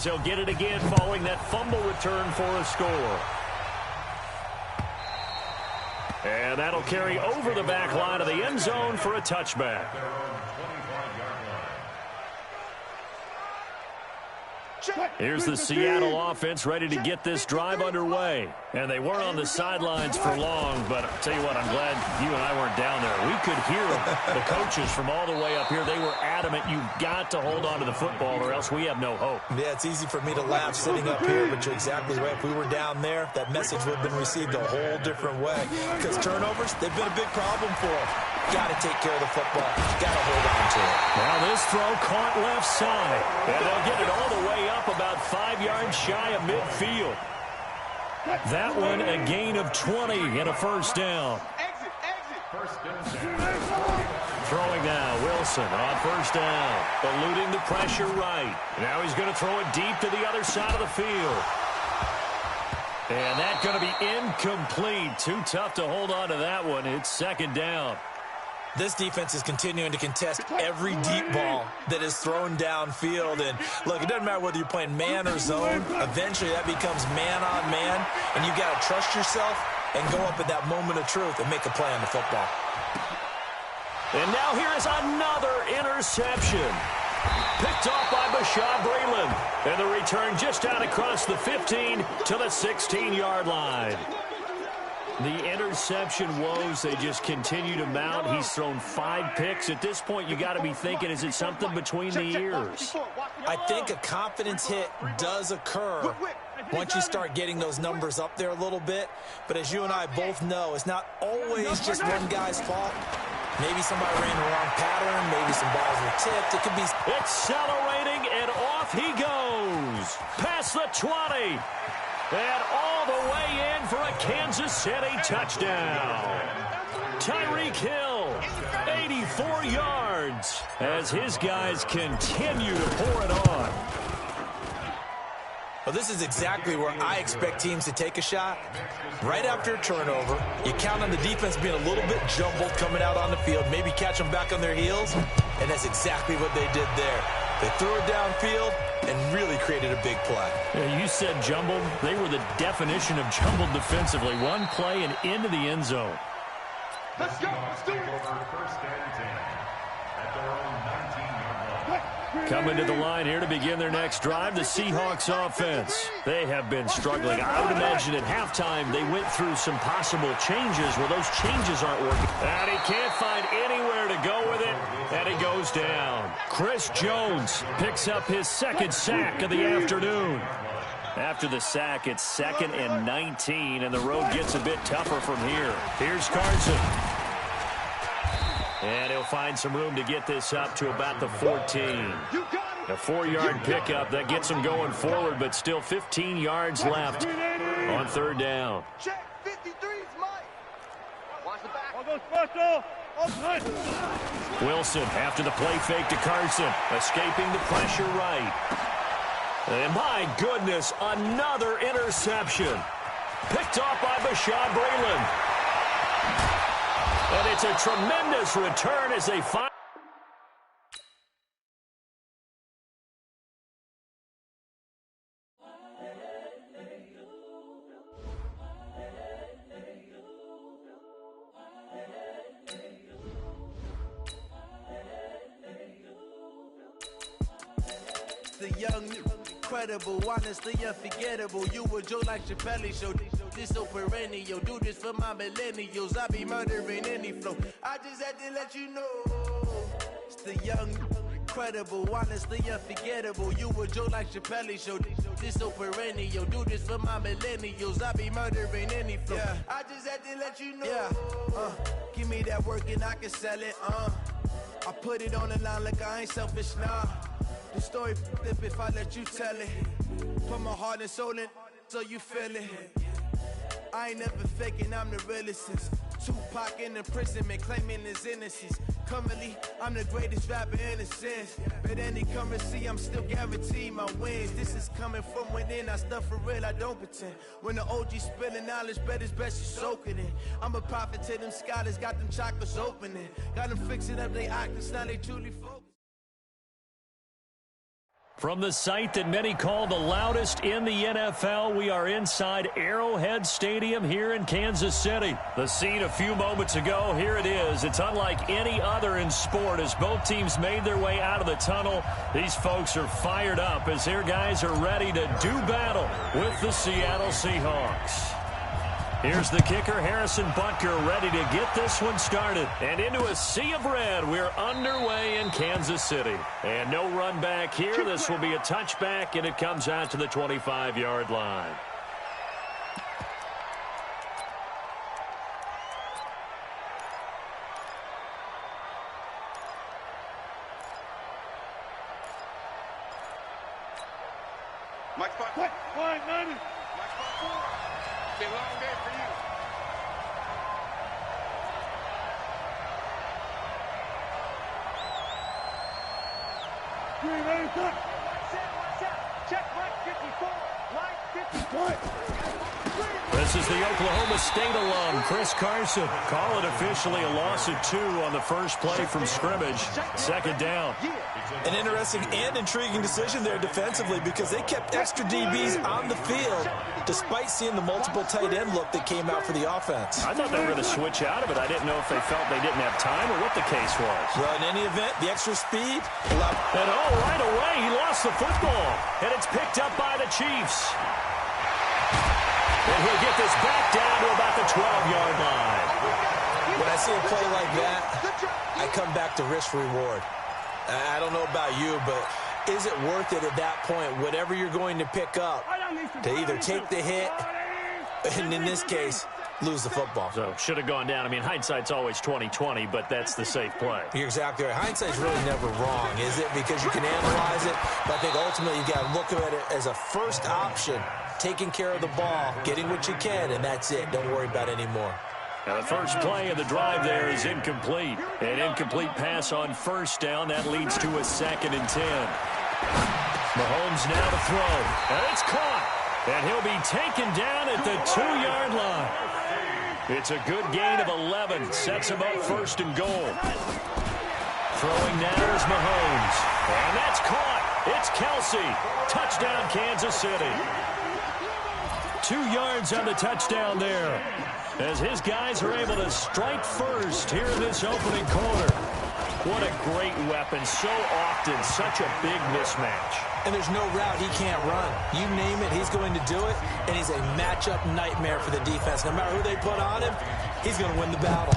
He'll get it again following that fumble return for a score. And that'll carry over the back line of the end zone for a touchback. Here's the Seattle offense ready to get this drive underway. And they weren't on the sidelines for long, but I'll tell you what, I'm glad you and I weren't down there. We could hear the coaches from all the way up here. They were adamant, you've got to hold on to the football or else we have no hope. Yeah, it's easy for me to laugh sitting up here, but you're exactly right. If we were down there, that message would have been received a whole different way. Because turnovers, they've been a big problem for them. Got to take care of the football. Got to hold on to it. Now this throw caught left side. And they'll get it all the way up about 5 yards shy of midfield. That one a gain of 20 and a first down. Throwing now, Wilson on first down. Eluding the pressure right. Now he's going to throw it deep to the other side of the field. And that's going to be incomplete. Too tough to hold on to that one. It's second down. This defense is continuing to contest every deep ball that is thrown downfield. And, look, it doesn't matter whether you're playing man or zone. Eventually that becomes man on man, and you've got to trust yourself and go up at that moment of truth and make a play on the football. And now here is another interception. Picked off by Bashaud Breeland. And the return just out across the 15 to the 16-yard line. The interception woes, they just continue to mount. He's thrown 5 picks. At this point, you got to be thinking, is it something between the ears? I think a confidence hit does occur once you start getting those numbers up there a little bit. But as you and I both know, it's not always just one guy's fault. Maybe somebody ran the wrong pattern. Maybe some balls were tipped. It could be accelerating, and off he goes. Past the 20. And all the way in for a Kansas City touchdown. Tyreek Hill, 84 yards, as his guys continue to pour it on. Well, this is exactly where I expect teams to take a shot. Right after a turnover, you count on the defense being a little bit jumbled coming out on the field, maybe catch them back on their heels, and that's exactly what they did there. They threw it downfield and really created a big play. Yeah, you said jumbled. They were the definition of jumbled defensively. One play and into the end zone. Let's go. Let's do it. First and 10 at their own 19-yard line. Coming to the line here to begin their next drive, the Seahawks offense. They have been struggling. I would imagine at halftime they went through some possible changes. Well, those changes aren't working. And he can't find anywhere to go with it, and it goes down. Chris Jones picks up his second sack of the afternoon. After the sack, it's 2nd and 19, and the road gets a bit tougher from here. Here's Carson. And he'll find some room to get this up to about the 14. A 4-yard pickup that gets him going forward, but still 15 yards left on third down. Check 53's Mike. Watch the back. Wilson after the play fake to Carson, escaping the pressure right. And my goodness, another interception. Picked off by Bashaud Breeland. And it's a tremendous return as they find. The young, incredible, honestly unforgettable. You were Joe like Chappelle show. This so perennial. Do this for my millennials. I be murdering any flow. I just had to let you know. It's the young, incredible, honestly unforgettable. You were Joe like Chappelle show. This so perennial. Do this for my millennials. I be murdering any flow. Yeah. I just had to let you know. Yeah. Give me that work and I can sell it. I put it on the line like I ain't selfish, nah. The story flip if I let you tell it. Put my heart and soul in so you feel it. I ain't never faking, I'm the realest since Tupac in imprisonment, claiming his innocence. Currently, I'm the greatest rapper in a sense. But any currency, I'm still guaranteed my wins. This is coming from within, I stuff for real, I don't pretend. When the OG spilling knowledge, bet it's best you soak it in. I'm a prophet to them scholars, got them chakras opening. Got them fixing up they octaves, now they truly focus. From the site that many call the loudest in the NFL, we are inside Arrowhead Stadium here in Kansas City. The scene a few moments ago, here it is. It's unlike any other in sport as both teams made their way out of the tunnel. These folks are fired up as their guys are ready to do battle with the Seattle Seahawks. Here's the kicker, Harrison Butker, ready to get this one started. And into a sea of red, we're underway in Kansas City. And no run back here. This will be a touchback, and it comes out to the 25-yard line. Mike spot. Line 90. Mike spot 4. Be a long day for you. Green, ready, stop. Watch out. Check line 54. Line 54. This is the Oklahoma State alum, Chris Carson. Call it officially a loss of 2 on the first play from scrimmage. Second down. An interesting and intriguing decision there defensively because they kept extra DBs on the field despite seeing the multiple tight end look that came out for the offense. I thought they were going to switch out of it. I didn't know if they felt they didn't have time or what the case was. Well, in any event, the extra speed allowed... And right away, he lost the football. And it's picked up by the Chiefs. And he'll get this back down to about the 12-yard line. When I see a play like that, I come back to risk-reward. I don't know about you, but is it worth it at that point, whatever you're going to pick up, to either take the hit, and in this case, lose the football? So, should have gone down. I mean, hindsight's always 20/20, but that's the safe play. You're exactly right. Hindsight's really never wrong, is it? Because you can analyze it, but I think ultimately you got to look at it as a first option, taking care of the ball, getting what you can, and that's it. Don't worry about it anymore. Now the first play of the drive there is incomplete. An incomplete pass on first down. That leads to a 2nd and 10. Mahomes now to throw. And it's caught. And he'll be taken down at the 2-yard line. It's a good gain of 11. Sets him up 1st and goal. Throwing now is Mahomes. And that's caught. It's Kelsey. Touchdown, Kansas City. 2 yards on the touchdown there, as his guys are able to strike first here in this opening quarter. What a great weapon. So often, such a big mismatch. And there's no route he can't run. You name it, he's going to do it, and he's a matchup nightmare for the defense. No matter who they put on him, he's going to win the battle.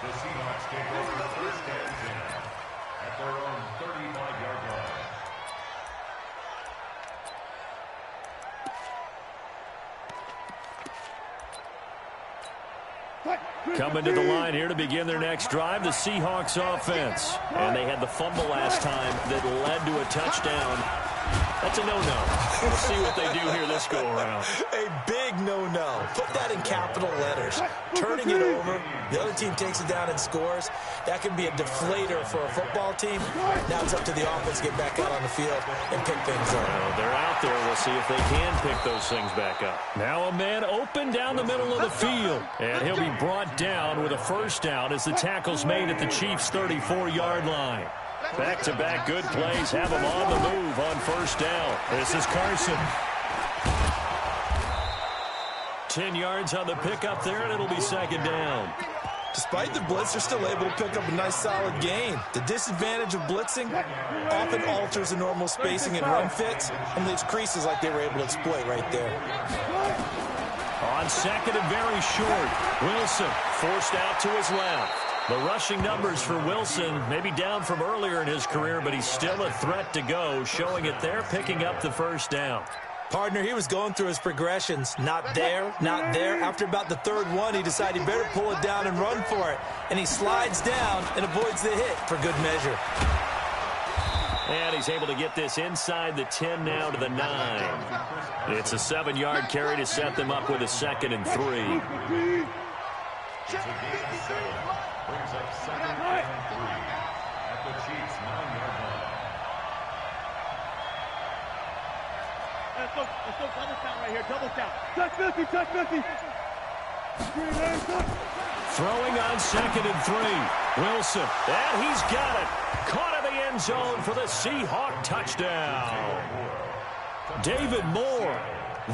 The Seahawks take over first and 10 at their own 35-yard line. Coming to the line here to begin their next drive, the Seahawks offense. And they had the fumble last time that led to a touchdown. That's a no-no. We'll see what they do here this go-around. A big no-no. Put that in capital letters. Turning it over, the other team takes it down and scores. That can be a deflator for a football team. Now it's up to the offense to get back out on the field and pick things up. Well, they're out there. We'll see if they can pick those things back up. Now a man open down the middle of the field. And he'll be brought down with a first down as the tackle's made at the Chiefs' 34-yard line. Back-to-back good plays have him on the move on first down. This is Carson. 10 yards on the pickup there, and it'll be 2nd down. Despite the blitz, they're still able to pick up a nice solid gain. The disadvantage of blitzing often alters the normal spacing and run fits, and leaves creases like they were able to exploit right there. On 2nd and very short, Wilson forced out to his left. The rushing numbers for Wilson may be down from earlier in his career, but he's still a threat to go, showing it there, picking up the first down. Partner, he was going through his progressions. Not there, not there. After about the 3rd one, he decided he better pull it down and run for it. And he slides down and avoids the hit for good measure. And he's able to get this inside the 10 now to the 9. It's a 7-yard carry to set them up with a 2nd and 3. Brings up 2nd and 3 at the Chiefs' 9-yard line. Let's go double count right here, double count. Touch 50, touch 50. Throwing on 2nd and 3. Wilson, and he's got it. Caught in the end zone for the Seahawk touchdown. David Moore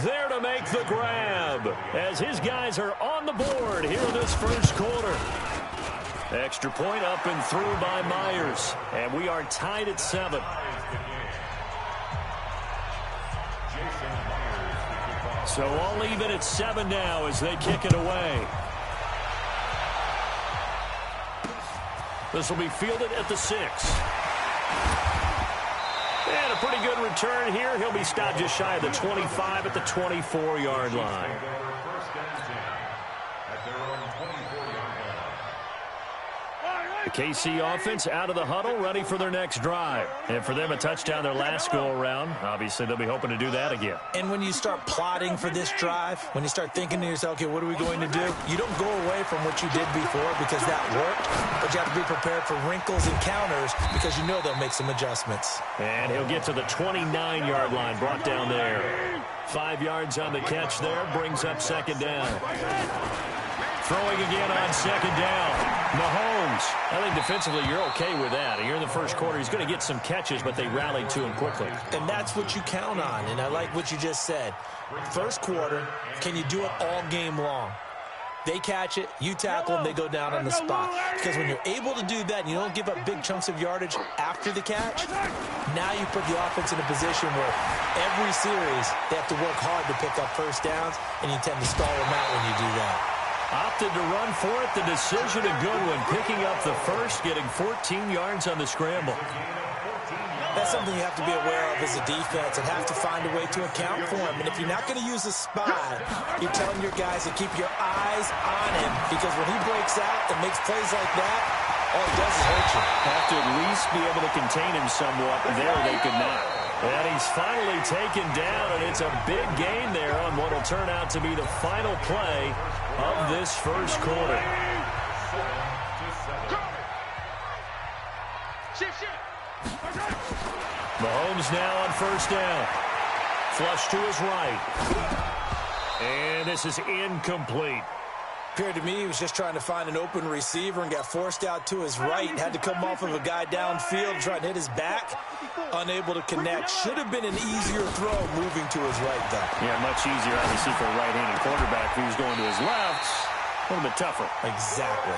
there to make the grab as his guys are on the board here in this first quarter. Extra point up and through by Myers, and we are tied at 7. So all even at 7 now as they kick it away. This will be fielded at the 6. And a pretty good return here. He'll be stopped just shy of the 25 at the 24-yard line. The KC offense out of the huddle, ready for their next drive. And for them, a touchdown their last go-around. Obviously, they'll be hoping to do that again. And when you start plotting for this drive, when you start thinking to yourself, okay, what are we going to do? You don't go away from what you did before because that worked, but you have to be prepared for wrinkles and counters because you know they'll make some adjustments. And he'll get to the 29-yard line, brought down there. 5 yards on the catch there, brings up 2nd down. Throwing again on 2nd down. Mahomes. I think defensively you're okay with that. Here in the first quarter, he's going to get some catches, but they rallied to him quickly. And that's what you count on, and I like what you just said. First quarter, can you do it all game long? They catch it, you tackle them, they go down on the spot. Because when you're able to do that and you don't give up big chunks of yardage after the catch, now you put the offense in a position where every series they have to work hard to pick up first downs, and you tend to stall them out when you do that. Opted to run for it. The decision a good one. Picking up the first, getting 14 yards on the scramble. That's something you have to be aware of as a defense and have to find a way to account for him. And if you're not going to use a spy, you're telling your guys to keep your eyes on him because when he breaks out and makes plays like that, all he does is hurt you. Have to at least be able to contain him somewhat. There they could not. And he's finally taken down, and it's a big gain there on what will turn out to be the final play of this first quarter. Mahomes now on 1st down. Flush to his right. And this is incomplete. Appeared to me he was just trying to find an open receiver and got forced out to his right. Had to come off of a guy downfield, trying to hit his back. Unable to connect. Should have been an easier throw moving to his right, though. Yeah, much easier, obviously, for a right-handed quarterback. If he was going to his left, a little bit tougher. Exactly.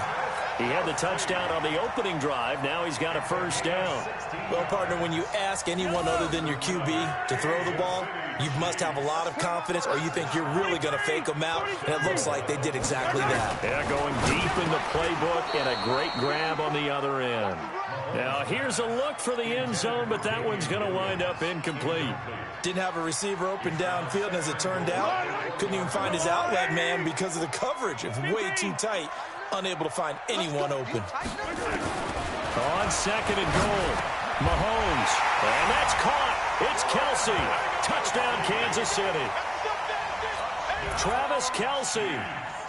He had the touchdown on the opening drive. Now he's got a 1st down. Well, partner, when you ask anyone other than your QB to throw the ball, you must have a lot of confidence or you think you're really going to fake them out, and it looks like they did exactly that. Yeah, going deep in the playbook and a great grab on the other end. Now, here's a look for the end zone, but that one's going to wind up incomplete. Didn't have a receiver open downfield, and as it turned out, couldn't even find his outlet man because of the coverage. It was way too tight, unable to find anyone open. On 2nd and goal, Mahomes, and that's caught. It's Kelsey. Touchdown, Kansas City. Travis Kelsey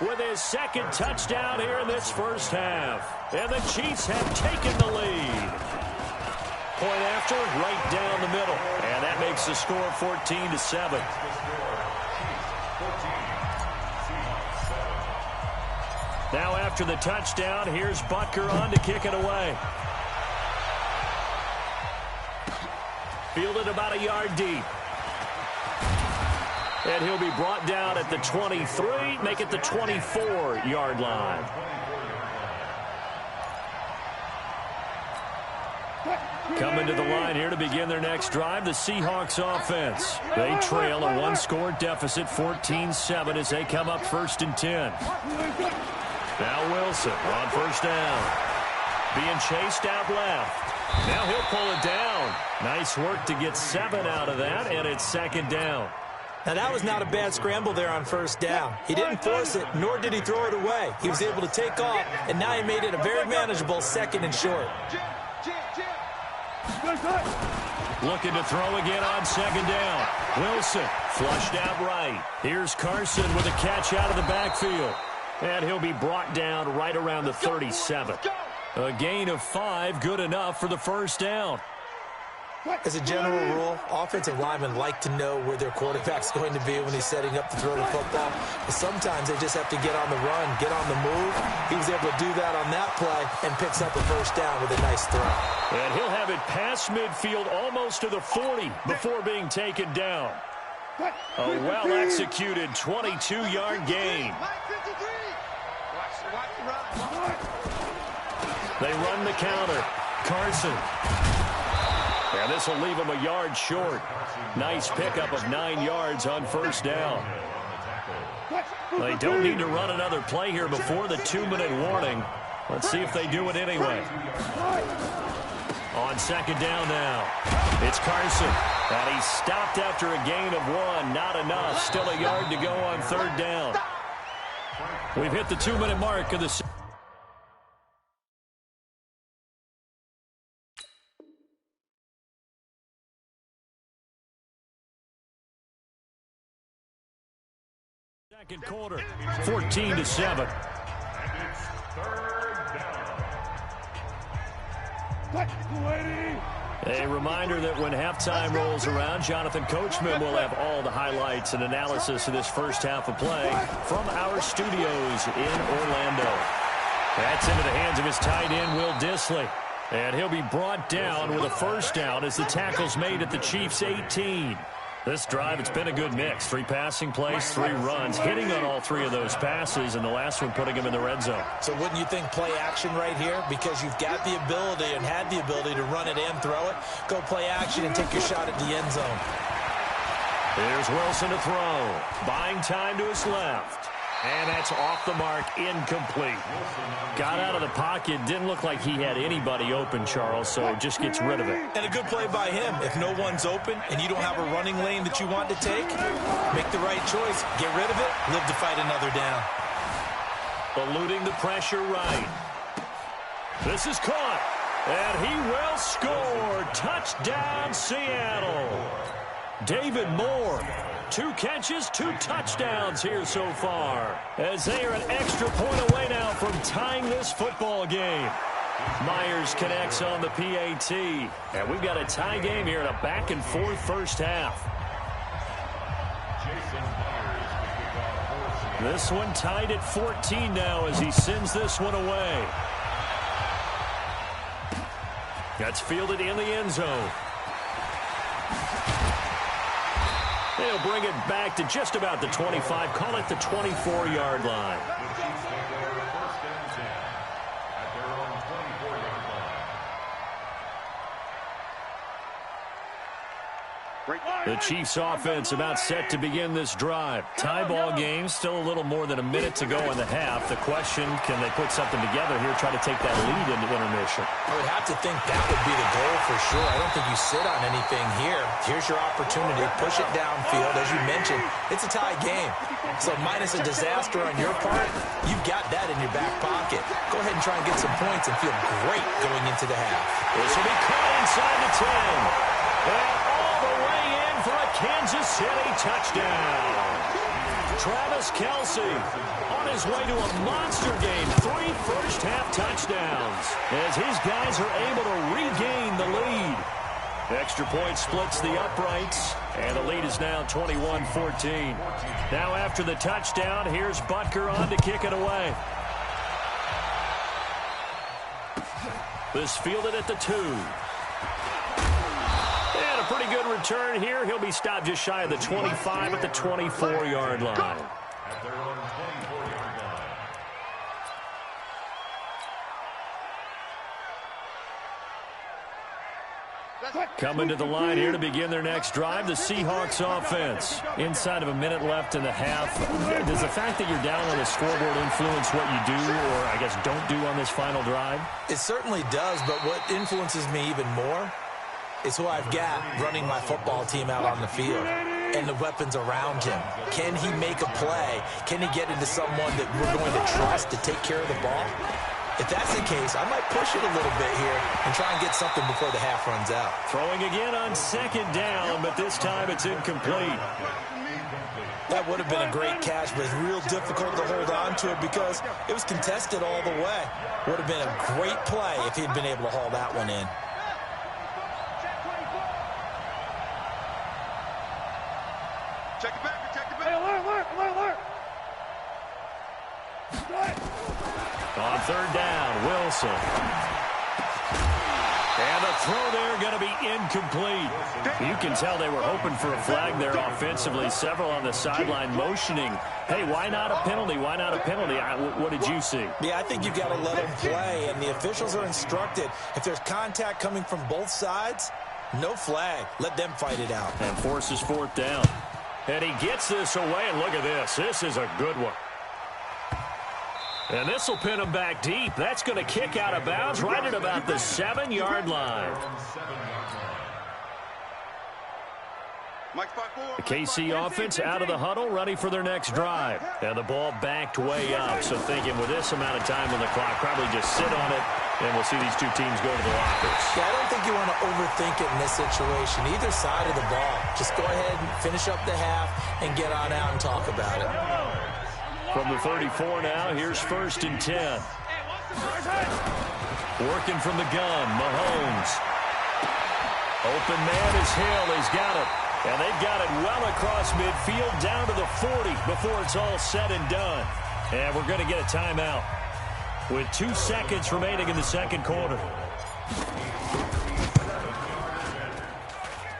with his 2nd touchdown here in this first half. And the Chiefs have taken the lead. Point after, right down the middle. And that makes the score 14-7. Now after the touchdown, here's Butker on to kick it away. Fielded about a yard deep. And he'll be brought down at the 23, make it the 24-yard line. Coming to the line here to begin their next drive, the Seahawks offense. They trail a one-score deficit, 14-7, as they come up 1st and 10. Now Wilson on 1st down. Being chased out left. Now he'll pull it down. Nice work to get 7 out of that, and it's 2nd down. Now, that was not a bad scramble there on 1st down. He didn't force it, nor did he throw it away. He was able to take off, and now he made it a very manageable 2nd and short. Looking to throw again on 2nd down. Wilson flushed out right. Here's Carson with a catch out of the backfield. And he'll be brought down right around the 37. A gain of 5, good enough for the 1st down. As a general rule, offensive linemen like to know where their quarterback's going to be when he's setting up to throw the football. But sometimes they just have to get on the run, get on the move. He was able to do that on that play and picks up a first down with a nice throw. And he'll have it past midfield almost to the 40 before being taken down. A well-executed 22-yard gain. They run the counter. Carson. And this will leave him a yard short. Nice pickup of 9 yards on first down. They don't need to run another play here before the 2-minute warning. Let's see if they do it anyway. On second down now, it's Carson. And he's stopped after a gain of 1. Not enough. Still a yard to go on third down. We've hit the 2-minute mark of the second quarter, 14-7. A reminder that when halftime rolls around, Jonathan Coachman will have all the highlights and analysis of this first half of play from our studios in Orlando. That's into the hands of his tight end, Will Dissly. And he'll be brought down with a first down as the tackle's made at the Chiefs' 18. This drive, it's been a good mix. 3 passing plays, 3 runs, hitting on all 3 of those passes, and the last one putting him in the red zone. So wouldn't you think play action right here? Because you've got the ability and had the ability to run it and throw it. Go play action and take your shot at the end zone. Here's Wilson to throw. Buying time to his left. And that's off the mark, incomplete. Got out of the pocket, didn't look like he had anybody open, Charles, so just gets rid of it. And a good play by him. If no one's open and you don't have a running lane that you want to take, make the right choice. Get rid of it, live to fight another down. Eluding the pressure right. This is caught, and he will score. Touchdown, Seattle. David Moore. 2 catches, 2 touchdowns here so far, as they are an extra point away now from tying this football game. Myers connects on the PAT, and we've got a tie game here in a back-and-forth first half. This one tied at 14 now as he sends this one away. That's fielded in the end zone. They'll bring it back to just about the 25. Call it the 24-yard line. The Chiefs offense about set to begin this drive. Tie ball game, still a little more than a minute to go in the half. The question, can they put something together here, try to take that lead into intermission? I would have to think that would be the goal for sure. I don't think you sit on anything here. Here's your opportunity. Push it downfield. As you mentioned, it's a tie game. So minus a disaster on your part, you've got that in your back pocket. Go ahead and try and get some points and feel great going into the half. This will be caught inside the 10. And all the way in for a Kansas City touchdown. Travis Kelce on his way to a monster game. 3 first-half touchdowns as his guys are able to regain the lead. Extra point splits the uprights, and the lead is now 21-14. Now after the touchdown, here's Butker on to kick it away. This fielded at the 2. And a pretty good return here. He'll be stopped just shy of the 25 at the 24-yard line. At their own 24-yard line. Coming to the line here to begin their next drive, the Seahawks offense. Inside of a minute left in the half. Does the fact that you're down on the scoreboard influence what you do or, I guess, don't do on this final drive? It certainly does, but what influences me even more is who I've got running my football team out on the field and the weapons around him. Can he make a play? Can he get into someone that we're going to trust to take care of the ball? If that's the case, I might push it a little bit here and try and get something before the half runs out. Throwing again on second down, but this time it's incomplete. That would have been a great catch, but it's real difficult to hold on to it because it was contested all the way. Would have been a great play if he'd been able to haul that one in. Check it back. Check it back. Hey, alert. On third down, Wilson. And the throw there going to be incomplete. You can tell they were hoping for a flag there offensively. Several on the sideline motioning, hey, why not a penalty? Why not a penalty? What did you see? Yeah, I think you've got to let them play, and the officials are instructed. If there's contact coming from both sides, no flag. Let them fight it out. And forces fourth down. And he gets this away, and look at this. This is a good one. And this will pin him back deep. That's going to kick out of bounds right at about the 7-yard line. The KC offense out of the huddle, ready for their next drive. And the ball backed way up. So thinking with this amount of time on the clock, probably just sit on it, and we'll see these two teams go to the lockers. Yeah, I don't think you want to overthink it in this situation. Either side of the ball. Just go ahead and finish up the half and get on out and talk about it. From the 34 now, here's 1st and 10. Working from the gun, Mahomes. Open man is Hill. He's got it. And they've got it well across midfield down to the 40 before it's all said and done. And we're going to get a timeout with 2 seconds remaining in the second quarter.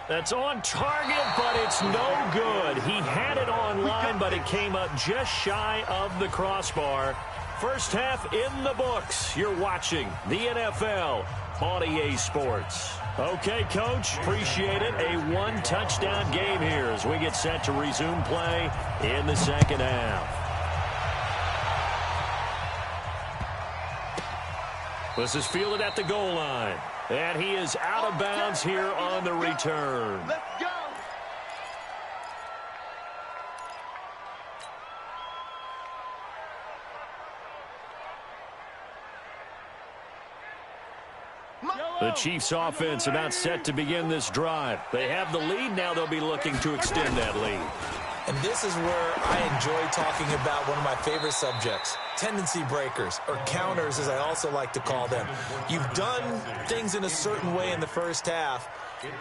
That's on target, but it's no good. He had it on line, but it came up just shy of the crossbar. First half in the books. You're watching the NFL on EA Sports. Okay, Coach, appreciate it. A 1-touchdown game here as we get set to resume play in the second half. This is fielded at the goal line. And he is out of bounds here on the return. Let's go. The Chiefs offense about set to begin this drive. They have the lead. Now they'll be looking to extend that lead. And this is where I enjoy talking about one of my favorite subjects, tendency breakers, or counters as I also like to call them. You've done things in a certain way in the first half,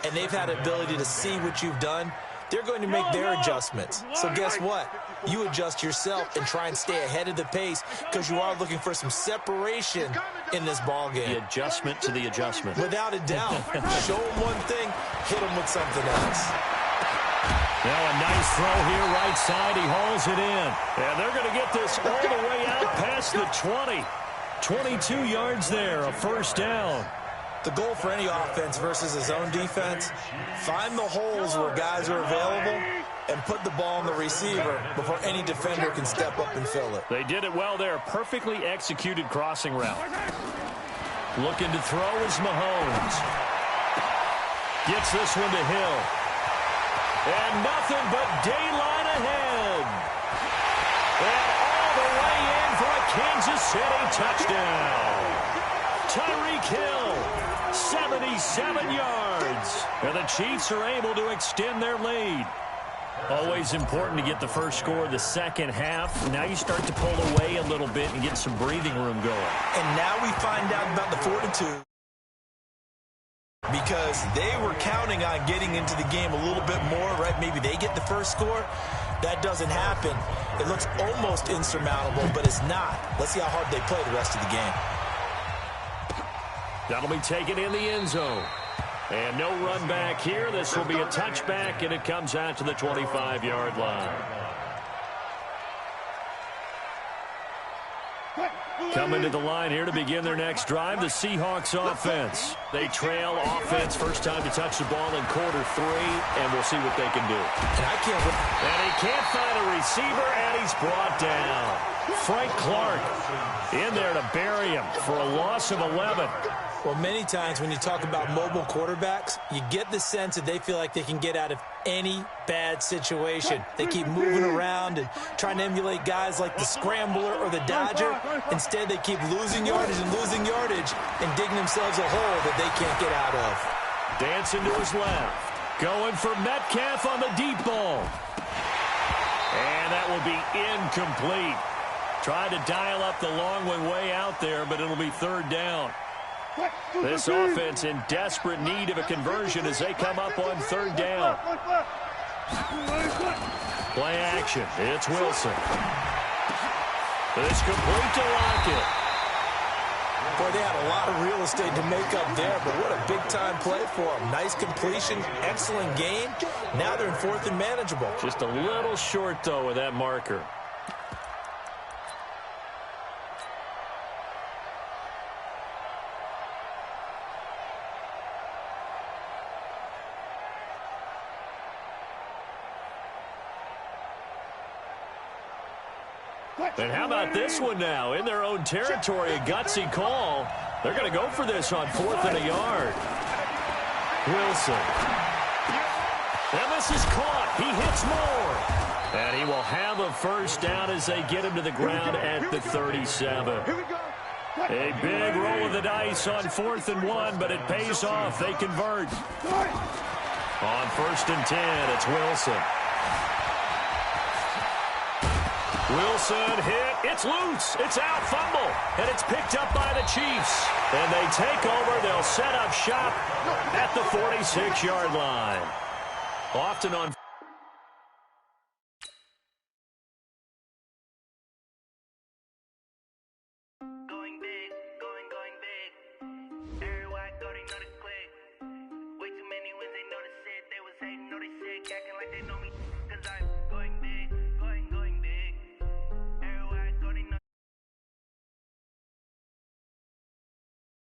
and they've had the ability to see what you've done. They're going to make their adjustments. So guess what? You adjust yourself and try and stay ahead of the pace because you are looking for some separation in this ball game. The adjustment to the adjustment. Without a doubt. Show them one thing, hit them with something else. Now a nice throw here, right side. He hauls it in. And they're going to get this all the way out past the 20. 22 yards there, a first down. The goal for any offense versus his own defense, find the holes where guys are available and put the ball on the receiver before any defender can step up and fill it. They did it well there. Perfectly executed crossing route. Looking to throw is Mahomes. Gets this one to Hill. And nothing but daylight ahead. And all the way in for a Kansas City touchdown. Tyreek Hill, 77 yards. And the Chiefs are able to extend their lead. Always important to get the first score of the second half. Now you start to pull away a little bit and get some breathing room going. And now we find out about the fortitude. Because they were counting on getting into the game a little bit more, right? Maybe they get the first score. That doesn't happen. It looks almost insurmountable, but it's not. Let's see how hard they play the rest of the game. That'll be taken in the end zone. And no run back here. This will be a touchback, and it comes out to the 25-yard line. Coming to the line here to begin their next drive, the Seahawks offense. They trail offense, first time to touch the ball in quarter 3, and we'll see what they can do. And he can't find a receiver, and he's brought down. Frank Clark in there to bury him for a loss of 11. Well, many times when you talk about mobile quarterbacks, you get the sense that they feel like they can get out of any bad situation. They keep moving around and trying to emulate guys like the Scrambler or the Dodger. Instead, they keep losing yardage and digging themselves a hole that they can't get out of. Dancing to his left. Going for Metcalf on the deep ball. And that will be incomplete. Tried to dial up the long way out there, but it'll be third down. This offense in desperate need of a conversion as they come up on third down. Play action. It's Wilson. It's complete to Lockett. Boy, they had a lot of real estate to make up there, but what a big-time play for them. Nice completion, excellent game. Now they're in 4th and manageable. Just a little short, though, with that marker. And how about this one now? In their own territory, a gutsy call. They're going to go for this on 4th and a yard. Wilson. And this is caught. He hits more. And he will have a first down as they get him to the ground at the 37. A big roll of the dice on 4th and 1, but it pays off. They convert. On 1st and 10, it's Wilson. Wilson hit. It's loose. It's out. Fumble. And it's picked up by the Chiefs. And they take over. They'll set up shop at the 46-yard line. Often on